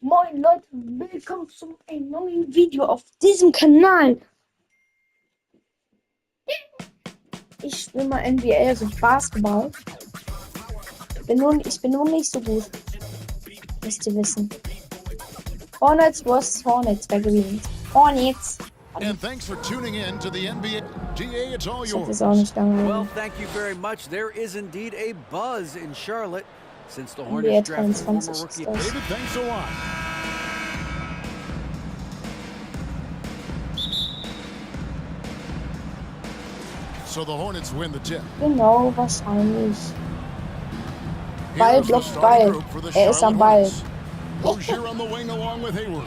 Moin Leute, willkommen zu einem neuen Video auf diesem Kanal. Ich spiele mal NBA, also Basketball. Ich bin nur nicht so gut. Müsst ihr wissen. Hornets vs. Hornets, wer gewinnt? Hornets. And thanks for tuning in to the NBA. GA, it's all yours. Das ist auch nicht lange. Well, thank you very much. There is indeed a buzz in Charlotte since the NBA Hornets drafted 23 former rookie. ist das. David, thanks a lot. So the Hornets win the tip. Genau, wahrscheinlich. Ball Here's the blockt starting Ball. group for the Ist am Charlotte Ball. Hornets. Rozier on the wing along with Hayward.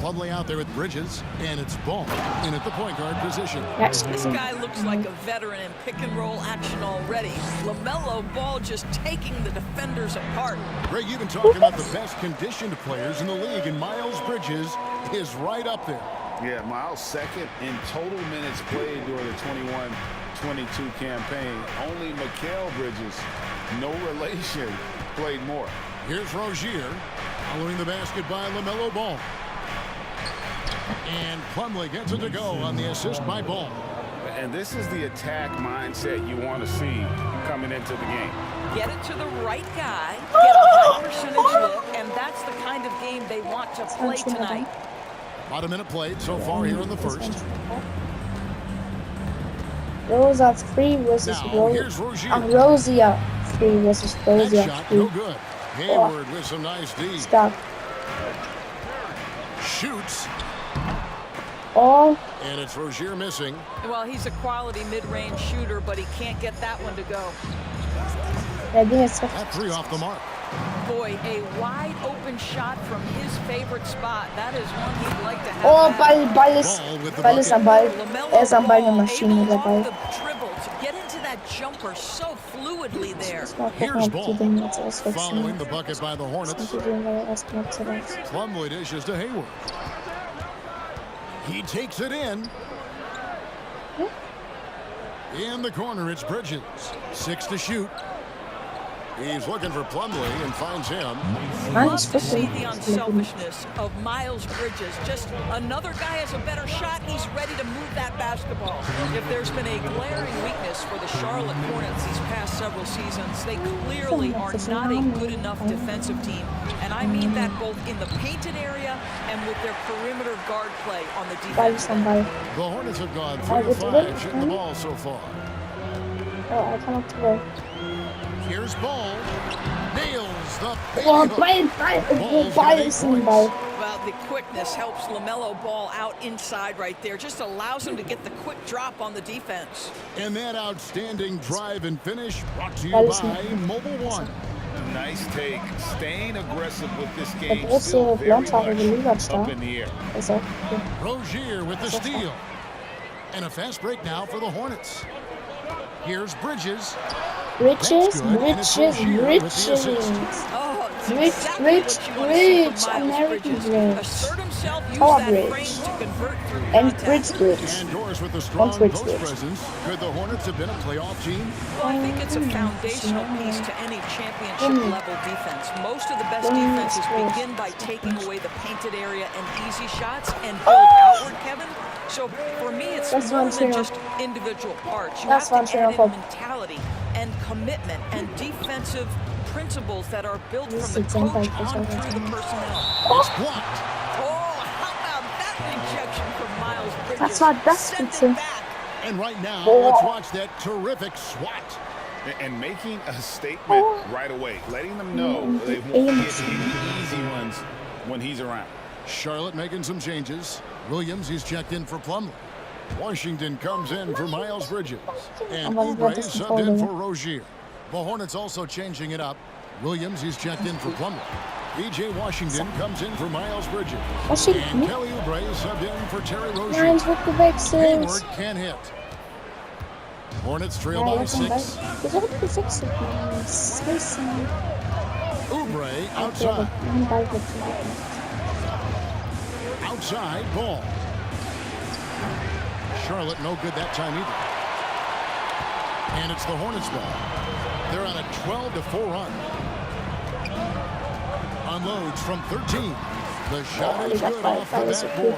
Plumlee out there with Bridges, and it's Ball in at the point guard position. Ja, This guy looks like a veteran in pick and roll action already. LaMelo Ball just taking the defenders apart. Greg, you've been talking about the best conditioned players in the league, and Miles Bridges is right up there. Yeah, Miles second in total minutes played during the 21-22 campaign. Only Mikal Bridges, no relation, played more. Here's Rozier, following the basket by LaMelo Ball. And Plumlee gets it to go on the assist by Ball. And this is the attack mindset you want to see coming into the game. Get it to the right guy, get a high percentage look, and that's the kind of game they want to play tonight. About a minute played so far here in the first. Rosa 3 versus Now, here's Rozier. Rozier 3 versus That Rozier shot, 3. no good. Hayward with some nice D. Stark. Shoots, Oh, and it's Rozier missing. Well, he's a quality mid-range shooter, but he can't get that one to go. der Ding ist That three off the mark. Boy, a wide open shot from his favorite spot. That is one he'd like to have. Oh, back. Ball ist am Ball. LaMelo Ist am Ball eine Ball Maschine able dabei. on the dribble to get into that jumper so fluidly there. Mal gucken, Here's ob die Ball. den jetzt auswechseln. Following the bucket by the Hornets. Die gehen wir erst mal zuerst. Plumlee dishes to Hayward. He takes it in. In the corner, it's Bridges. 6 to shoot. He's looking for Plumlee and finds him. Love to see the unselfishness of Miles Bridges. Just another guy has a better shot. He's ready to move that basketball. If there's been a glaring weakness for the Charlotte Hornets these past several seasons, they clearly are not a good enough defensive team. And I mean that both in the painted area and with their perimeter guard play on the Ball defense. ist am Ball. The Hornets have gone 3 of 5 shooting the ball so far. Oh, er kann noch zurück. Here's Ball. Nails the Oh, Ball's Ball got 8 ist ein points. Ball. Well, the quickness helps LaMelo Ball out inside right there. Just allows him to get the quick drop on the defense. And that outstanding drive and finish brought to you Ball ist by ein Mobile One. Nice take. Staying aggressive with this Der game. große Still very blondhaarige much Liga-Star. up in the air. Ist er. Rozier with the steal. And a fast break now for the Hornets. Here's Bridges. Bridges, That's good, and it's Rozier with the assist. Oh, it's Bridge, exactly bridge, what you want to see bridge, from Miles American Bridges. bridge. Assert himself, use Power that bridge. frame to convert through And contact. Bridge. And Doris with a strong Bridge. post presence. Could the Hornets have been a playoff team? Well, I think it's a foundational piece to any championship level defense. Most of the best defenses begin by taking away the painted area and easy shots and build outward, Kevin. So for me, it's Das war more ein than schöner- just individual parts. You Das war ein have to schöner add in Kopf. mentality and commitment and defensive principles that are built Das from the sieht sehr coach weit aus, on aber- through the personnel. It's blocked. Oh, how about that rejection from Miles Bridges? Was war das Send bitte? it back. And right now, Oh. let's watch that terrific swat. And making a statement right away. Letting them know they won't get any easy ones when he's around. Charlotte making some changes. Williams, he's checked in for Plumlee. Washington comes in for Miles Bridges. And Aber Oubre das ist subbed in Foul. for Rozier. The Hornets also changing it up. Williams, he's checked in for Plumlee. E.J. Washington comes in for Miles Bridges. Washington? And Kelly Oubre subbed in for Terry Rozier. Nein, es wird gewechselt. Hayward can't hit. Hornets trail Ja, by jetzt am Ball. 6. Wieso wird gewechselt? Das ist ein Oubre Okay, outside. den Ball wird Outside Ball. Charlotte no good that time either. And it's the Hornets ball. They're on a 12-4 run. On unloads from 13. The shot Oh, is they got good five. off the That was so backboard.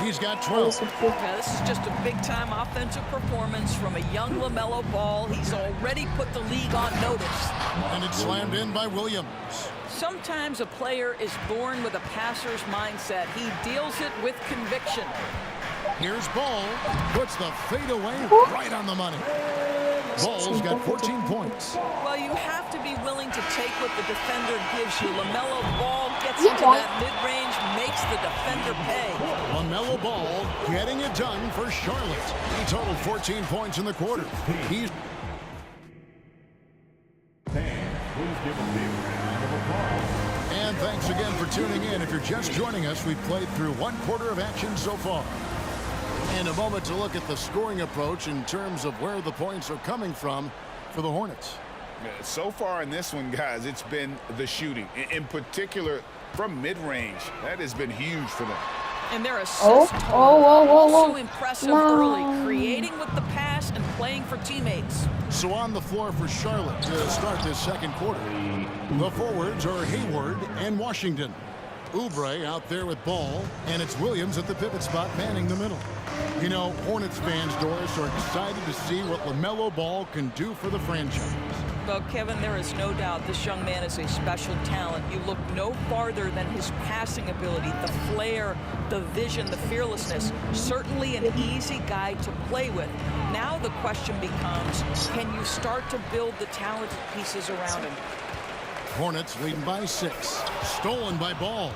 He's got 12. Yeah, this is just a big-time offensive performance from a young LaMelo Ball. He's already put the league on notice. And it's slammed in by Williams. Sometimes a player is born with a passer's mindset. He deals it with conviction. Here's Ball. Puts the fadeaway right on the money. Ball's got 14 points. Well, you have to be willing to take what the defender gives you. LaMelo Ball gets into that mid-range, makes the defender pay. LaMelo Ball getting it done for Charlotte. He totaled 14 points in the quarter. He's And thanks again for tuning in. If you're just joining us, we've played through one quarter of action so far. And a moment to look at the scoring approach in terms of where the points are coming from for the Hornets. So far in this one, guys, it's been the shooting. In particular, from mid-range. That has been huge for them. And their assist whoa. also impressive early, creating with the pass and playing for teammates. So on the floor for Charlotte to start this second quarter. The forwards are Hayward and Washington. Oubre out there with Ball, and it's Williams at the pivot spot manning the middle. You know, Hornets fans, Doris, are excited to see what LaMelo Ball can do for the franchise. Well, Kevin, there is no doubt this young man is a special talent. You look no farther than his passing ability, the flair, the vision, the fearlessness. Certainly an easy guy to play with. Now the question becomes, can you start to build the talented pieces around him? Hornets leading by 6. Stolen by Ball.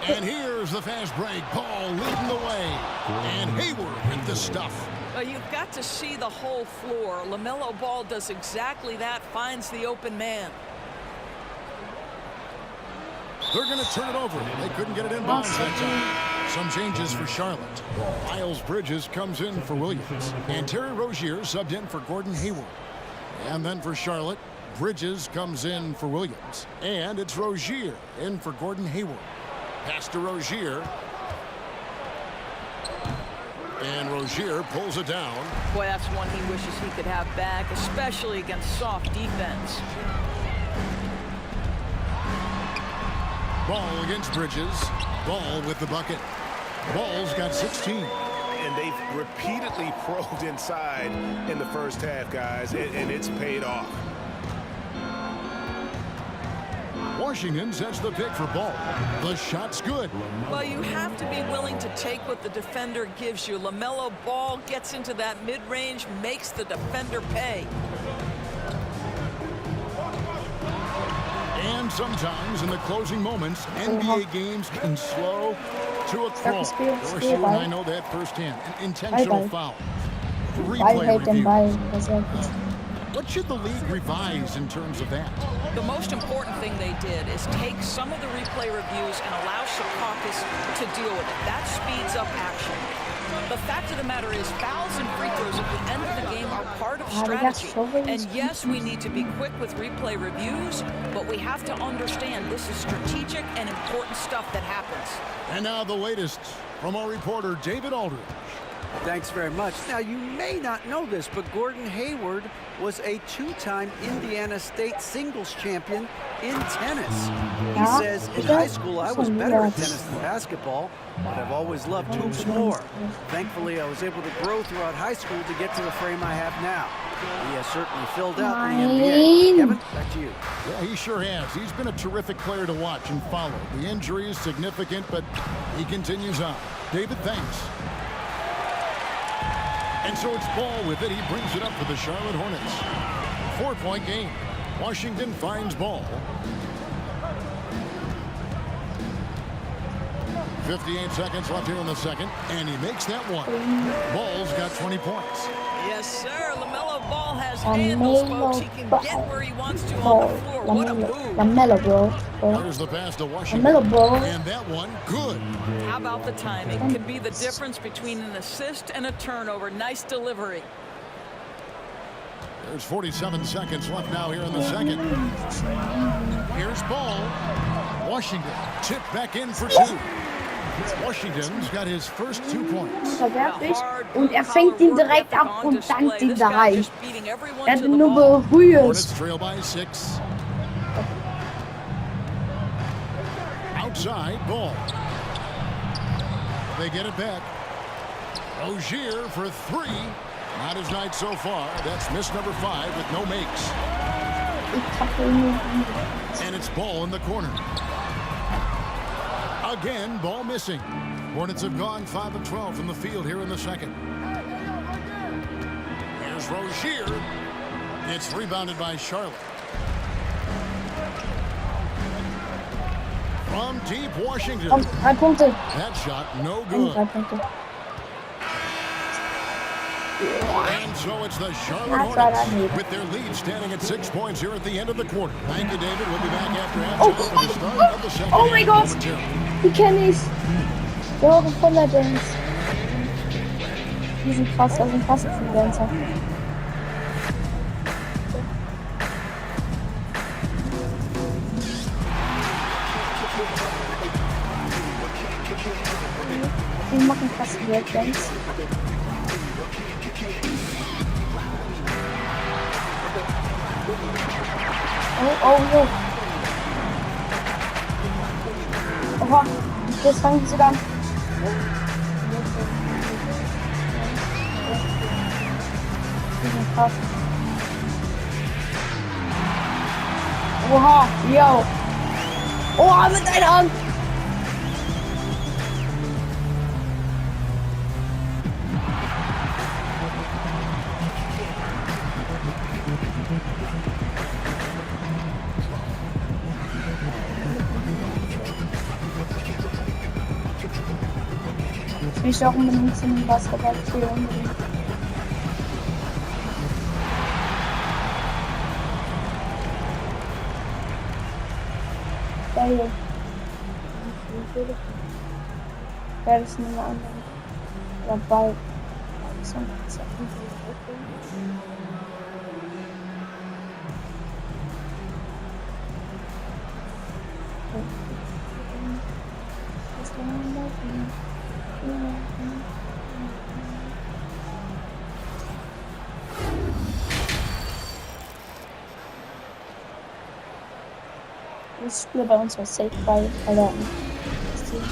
And here's the fast break. Ball leading the way. And Hayward with the stuff. Well, you've got to see the whole floor. LaMelo Ball does exactly that, finds the open man. They're going to turn it over. They couldn't get it in bounds that time. Some changes for Charlotte. Miles Bridges comes in for Williams. And Terry Rozier subbed in for Gordon Hayward. And then for Charlotte, Bridges comes in for Williams. And it's Rozier in for Gordon Hayward. Pass to Rozier. And Rozier pulls it down. Boy, that's one he wishes he could have back, especially against soft defense. Ball against Bridges. Ball with the bucket. Ball's got 16. And they've repeatedly probed inside in the first half, guys, and it's paid off. Washington sets the pick for Ball. The shot's good. Well, you have to be willing to take what the defender gives you. LaMelo Ball gets into that mid-range, makes the defender pay. And sometimes in the closing moments, NBA games can slow to a crawl. Doris, you and I know that firsthand. An intentional foul. Replay review. What should the league revise in terms of that? The most important thing they did is take some of the replay reviews and allow Secaucus to deal with it. That speeds up action. The fact of the matter is fouls and free throws at the end of the game are part of strategy. And yes, we need to be quick with replay reviews, but we have to understand this is strategic and important stuff that happens. And now the latest from our reporter, David Aldridge. Thanks very much. Now, you may not know this, but Gordon Hayward was a two-time Indiana State singles champion in tennis. He says, in high school, I was better at tennis than basketball, but I've always loved hoops more. Thankfully, I was able to grow throughout high school to get to the frame I have now. He has certainly filled out in the NBA. Kevin, back to you. Yeah, he sure has. He's been a terrific player to watch and follow. The injury is significant, but he continues on. David, thanks. And so it's Ball with it. He brings it up for the Charlotte Hornets. 4-point game. Washington finds Ball. 58 seconds left here in the second, and he makes that one. Ball's got 20 points. Yes, sir. LaMelo Ball has handles, folks. He can get where he wants to on the floor. What a move. LaMelo, bro. There's the pass to Washington. LaMelo, bro. And that one, good. How about the timing? Could be the difference between an assist and a turnover. Nice delivery. There's 47 seconds left now here in the second. Here's Ball. Washington tipped back in for 2. Washington's got his first 2 points. Und fängt ihn direkt ab und dankt ihn da rein. Hat ihn nur berührt. Hornets trail by 6. Outside ball. They get it back. Rozier for three. Not his night so far. That's miss number 5 with no makes. And it's ball in the corner. Again, ball missing. Hornets have gone 5 of 12 from the field here in the second. Here's Rozier. It's rebounded by Charlotte. From deep Washington. 3 Punkte. That shot no good. 3 Punkte. And so it's the Charlotte Hornets with their lead standing at 6 points here at the end of the quarter. Thank you, David. We'll be back after halftime for the start of the second. Oh my Gott! Die kenne ich. Ja, von der Dance. Die sind krass, das sind krasse Dancer. Die machen krasse Breakdance. Oh, jo. Oha, jetzt fangen die sogar an. Krass. Oha, yo. Oha, mit einer Hand. Ich möchte auch unbedingt zum Basketball spielen. Geil. Ja, das ist eine andere. Oder Ball. So, das ist Das Spiel bei uns war safe bei der.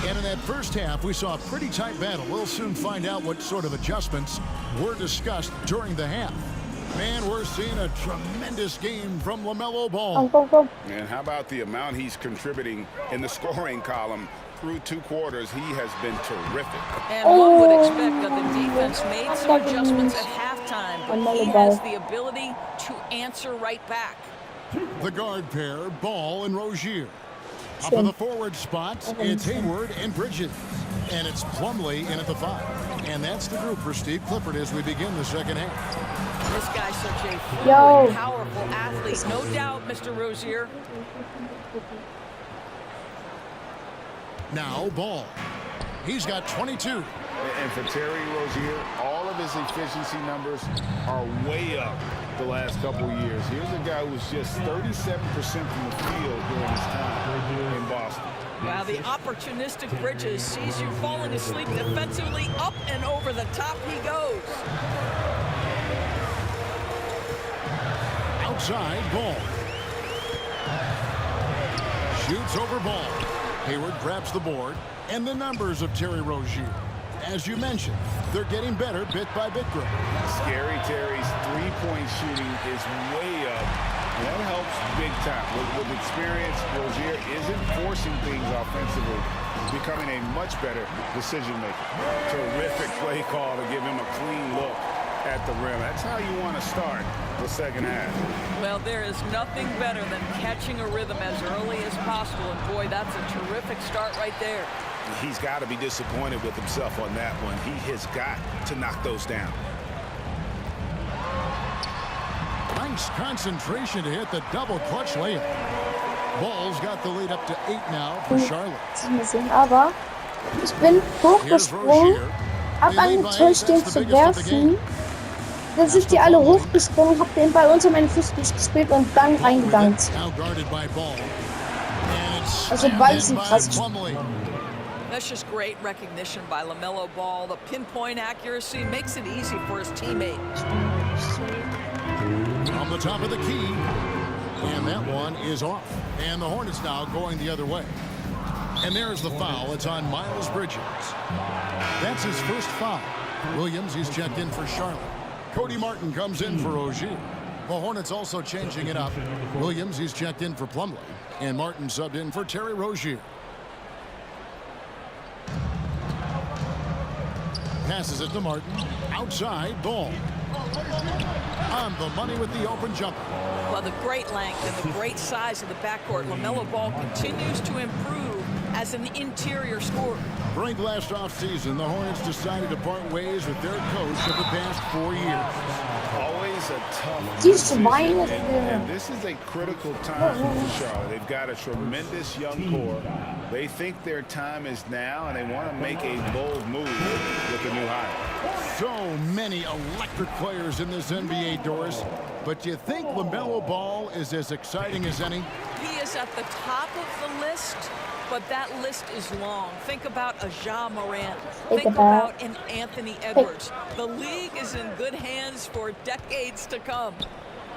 And in that first half, we saw a pretty tight battle. We'll soon find out what sort of adjustments were discussed during the half. Man, we're seeing a tremendous game from LaMelo Ball. Go. And how about the amount he's contributing in the scoring column? Through 2 quarters, he has been terrific. And one would expect that the defense made some adjustments at halftime, but he has the ability to answer right back. The guard pair, Ball and Rozier. Up in the forward spots, it's Hayward and Bridges. And it's Plumlee in at the 5. And that's the group for Steve Clifford as we begin the second half. This guy's such a fluid, powerful athlete. No doubt, Mr. Rozier. Now Ball. He's got 22. And for Terry Rozier, all of his efficiency numbers are way up the last couple of years. Here's a guy who was just 37% from the field during his time in Boston. Wow, the opportunistic Bridges sees you falling asleep defensively. Up and over the top he goes. Outside Ball. Shoots over Ball. Hayward grabs the board, and the numbers of Terry Rozier. As you mentioned, they're getting better bit by bit, Greg. Scary Terry's three-point shooting is way up, and that helps big time. With experience, Rozier isn't forcing things offensively, becoming a much better decision maker. Terrific play call to give him a clean look at the rim. That's how you want to start the second half. Well, there is nothing better than catching a rhythm as early as possible, and boy, that's a terrific start right there. He's got to be disappointed with himself on that one. He has got to knock those down. Nice concentration to hit the double clutch layup. Ball's got the lead up to 8 now for Charlotte. Aber ich bin hochgesprungen, hab angetäuscht, den zu werfen. Dann sind die alle hochgesprungen, hab den Ball unter meinen Füßen gespielt und dann reingegangen. Also Ball sind krass. That's just great recognition by LaMelo Ball. The pinpoint accuracy makes it easy for his teammate. On the top of the key, and that one is off. And the Hornets now going the other way. And there's the foul. It's on Miles Bridges. That's his first foul. Williams, he's checked in for Charlotte. Cody Martin comes in for Rozier. The Hornets also changing it up. Williams, he's checked in for Plumlee. And Martin subbed in for Terry Rozier. Passes it to Martin. Outside, Ball. On the money with the open jumper. Well, the great length and the great size of the backcourt, LaMelo Ball continues to improve as an interior scorer. During last offseason, the Hornets decided to part ways with their coach of the past 4 years. Always a tough He's decision, smiling. and this is a critical time for Charlotte. They've got a tremendous young core. They think their time is now, and they want to make a bold move with the new hire. So many electric players in this NBA, Doris. But do you think LaMelo Ball is as exciting as any? He is at the top of the list, but that list is long. Think about a Ja Morant. Think about an Anthony Edwards. The league is in good hands for decades to come.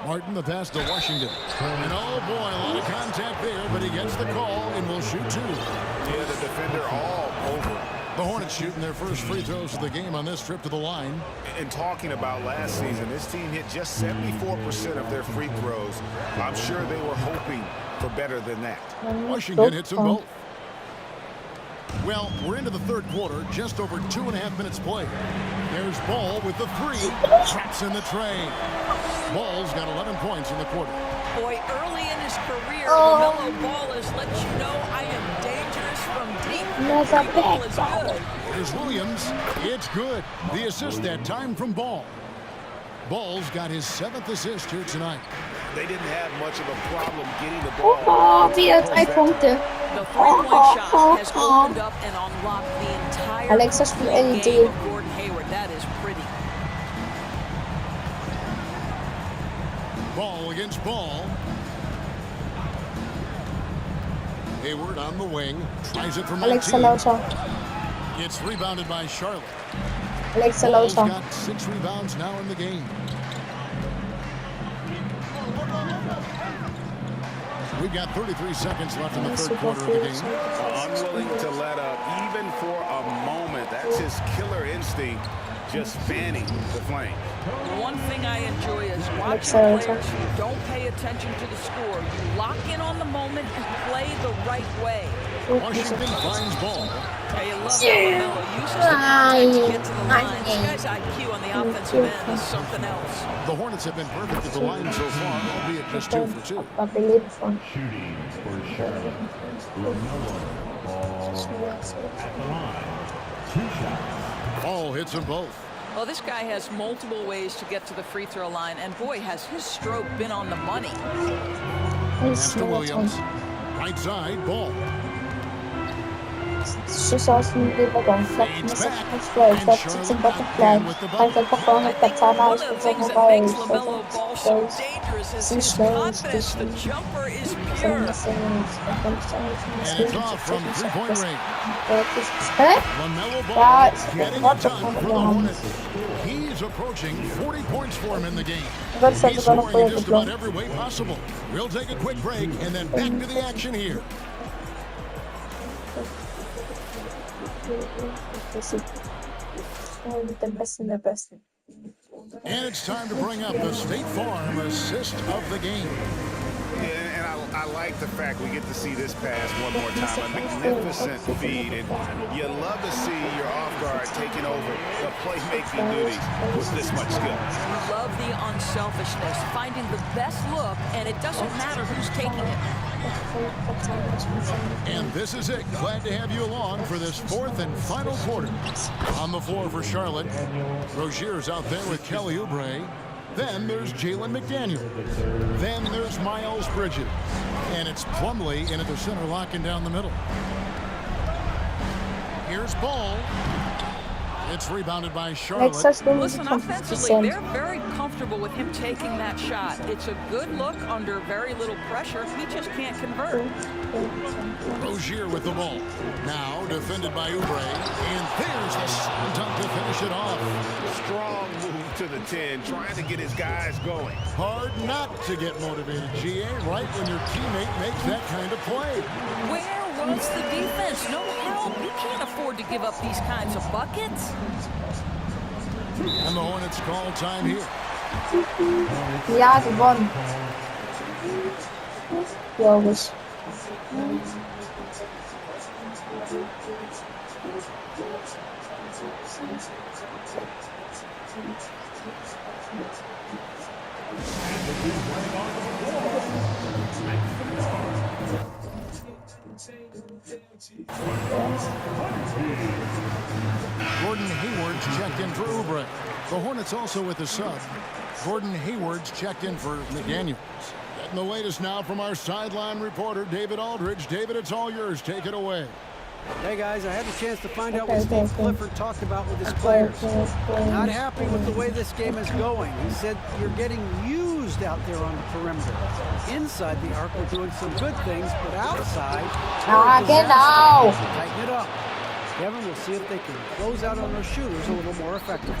Martin, the pass to Washington. And oh boy, a lot of contact there, but he gets the call and will shoot two. Yeah, the defender all over. The Hornets shooting their first free throws of the game on this trip to the line. And talking about last season, this team hit just 74% of their free throws. I'm sure they were hoping for better than that. Washington hits them both. Well, we're into the third quarter, just over 2.5 minutes played. There's Ball with the three, traps in the tray. Ball's got 11 points in the quarter. Boy, early in his career, LaMelo Ball has let you know I am dangerous from deep. The ball is good. Here's Williams. It's good. The assist that time from Ball. Ball's got his 7th assist here tonight. They didn't have much of a problem getting the ball. Oh, wieder 3 Punkte. The three-point shot has opened up and unlocked the entire Alexa spielt game LED. of Gordon Hayward. That is pretty. Ball against Ball. Hayward on the wing. Tries it from Alexa 19. lauter. It's rebounded by Charlotte. Alexa Ball's lauter. got 6 rebounds now in the game. We've got 33 seconds left in the third quarter of the game. Unwilling to let up even for a moment. That's his killer instinct, just fanning the flame. One thing I enjoy is watching players who don't pay attention to the score. You lock in on the moment and play the right way. Washington finds Ball. I love how LaMelo uses the contact to get to the line. This guy's IQ on the offensive end is something else. The Hornets have been perfect at the line so far, albeit just 2 for 2. Shooting for Charlotte. LaMelo Ball at the line. 2 shots. Ball hits them both. Well, this guy has multiple ways to get to the free throw line, and boy, has his stroke been on the money. Pass to Williams. Right side, Ball. Schuss aus dem Übergang. Flecken ist auf Fleisch. Flecken sitzt im Butterfly. Einfach Verbrauch mit der Zahn One of the things that makes LaMelo Ball so dangerous is his confidence. The jumper is pure. And it's off from three-point range. LaMelo Ball Ja, getting Gott, it done for the Hornets. He's approaching 40 points for him in the game. Das hat He's sogar noch scoring vorher just about geklappt. every way possible. We'll take a quick break and then back to the action here. Mit dem Besten der Besten. And it's time to bring up the State Farm assist of the game. And I like the fact we get to see this pass one more time. A magnificent feed. And you love to see your off guard taking over the playmaking duties with this much skill. You love the unselfishness, finding the best look, and it doesn't matter who's taking it. And this is it. Glad to have you along for this 4th and final quarter. On the floor for Charlotte, Rozier's out there with Kelly Oubre. Then there's Jalen McDaniel. Then there's Miles Bridges. And it's Plumlee in at the center, locking down the middle. Here's Ball. It's rebounded by Charlotte. Listen, offensively, they're very comfortable with him taking that shot. It's a good look under very little pressure. He just can't convert. Rozier with the ball. Now defended by Oubre. And there's the slam dunk to finish it off. Strong move to the 10, trying to get his guys going. Hard not to get motivated, GA, right when your teammate makes that kind of play. Where It's the defense. No help. You can't afford to give up these kinds of buckets. And the Hornets call time here. Ja, gewonnen. Glaube ich. Gordon Hayward's checked in for Oubre. The Hornets also with a sub. Gordon Hayward's checked in for McDaniels. Getting the latest now from our sideline reporter, David Aldridge. David, it's all yours. Take it away. Hey guys, I had a chance to find out what Steve Clifford talked about with his players. Not happy with the way this game is going. He said you're getting used out there on the perimeter. Inside the arc, we're doing some good things, but outside, Genau. tighten it up. Kevin, we'll see if they can close out on those shooters a little more effectively.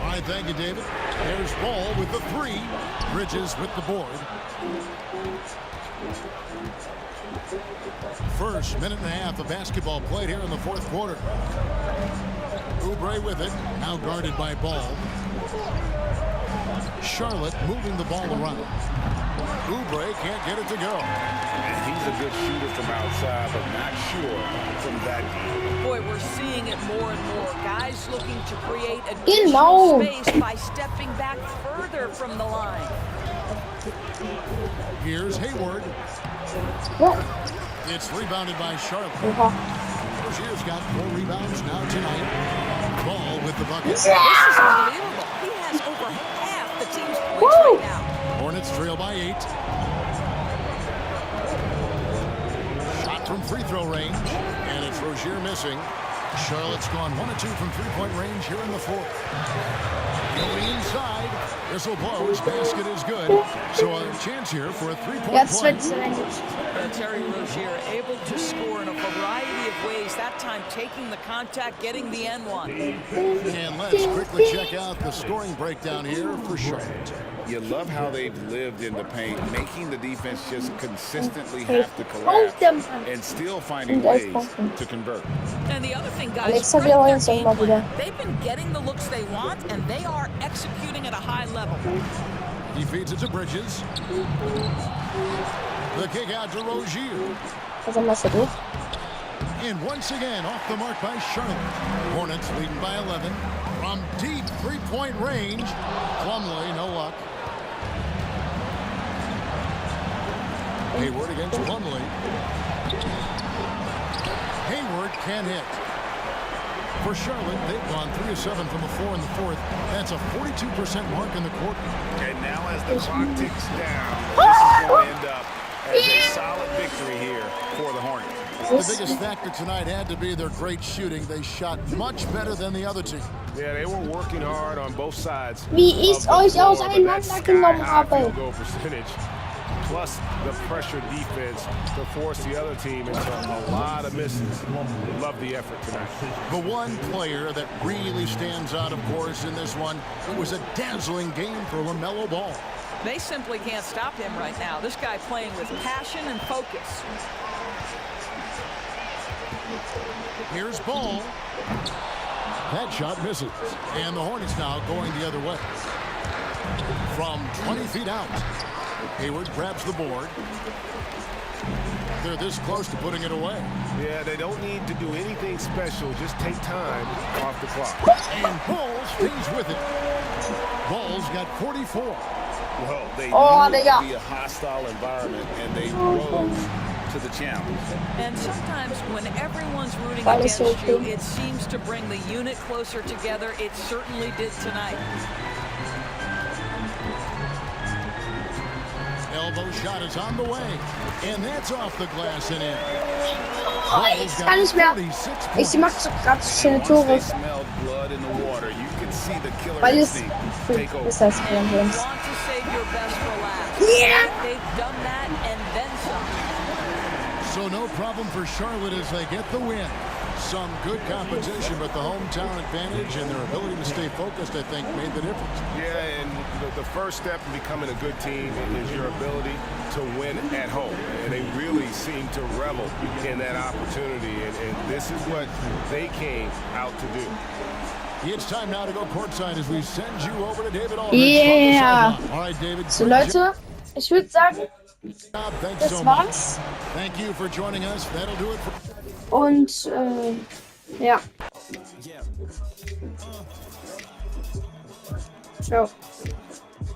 All right, thank you, David. There's Ball with the 3. Bridges with the board. First minute and a half of basketball played here in the fourth quarter. Oubre with it, now guarded by Ball. Charlotte moving the ball around. Oubre can't get it to go. And he's a good shooter from outside, but not sure from that deep. Boy, we're seeing it more and more. Guys looking to create additional space by stepping back further from the line. Here's Hayward. What? It's rebounded by Charlotte. Rozier's got 4 rebounds now tonight. Ball with the bucket. This is unbelievable. He has over half the team's points right now. Hornets trail by 8. Shot from free throw range, and it's Rozier missing. Charlotte's gone 1 of 2 from three-point range here in the fourth. Going inside, whistle blows, basket is good. So a chance here for a three-point play. Terry Rozier able to score in a variety of ways, that time taking the contact, getting the N1. And let's quickly check out the scoring breakdown here for Charlotte. You love how they've lived in the paint, making the defense just consistently have to collapse and still finding ways to convert. And the other thing, guys, they've been getting the looks they want, and they are executing at a high level. He feeds it to Bridges. The kick out to Rozier. And once again, off the mark by Charlotte. Hornets leading by 11. From deep three-point range, Plumlee, no luck. Hayward against Plumlee. Hayward can hit. For Charlotte, they've gone 3 of 7 from the floor in the fourth. That's a 42% mark in the quarter. And now as the clock ticks down, this is going to end up as a solid victory here for the Hornets. The biggest factor tonight had to be their great shooting. They shot much better than the other team. Yeah, they were working hard on both sides. Wie ich euch auseinandergenommen habe. Goal percentage, plus the pressure defense to force the other team into a lot of misses. Love the effort tonight. The one player that really stands out, of course, in this one, it was a dazzling game for LaMelo Ball. They simply can't stop him right now. This guy playing with passion and focus. Here's Ball. That shot misses. And the Hornets now going the other way. From 20 feet out. Hayward grabs the board. They're this close to putting it away. Yeah, they don't need to do anything special. Just take time off the clock. And Ball stays with it. Ball's got 44. Well, they knew it would be a hostile environment, and they rose to the challenge. And sometimes when everyone's rooting against you, it seems to bring the unit closer together. It certainly did tonight. Elbow shot is on the way. And that's off the glass and in. Ich kann nicht mehr. Ich mache gerade schöne Tore. Weil es ist das Problem. Yeah. They've done that and then some. So no problem for Charlotte as they get the win. some good competition, but the hometown advantage and their ability to stay focused, I think, made the difference. Yeah, and the first step in becoming a good team is your ability to win at home. And they really seem to revel in that opportunity, and this is what they came out to do. It's time now to go courtside as we send you over to David Aldridge. Yeah. All right, David. So Leute, ich würde sagen, Thanks das so much. war's. Thank you for joining us. That'll do it for Und ja. Ciao.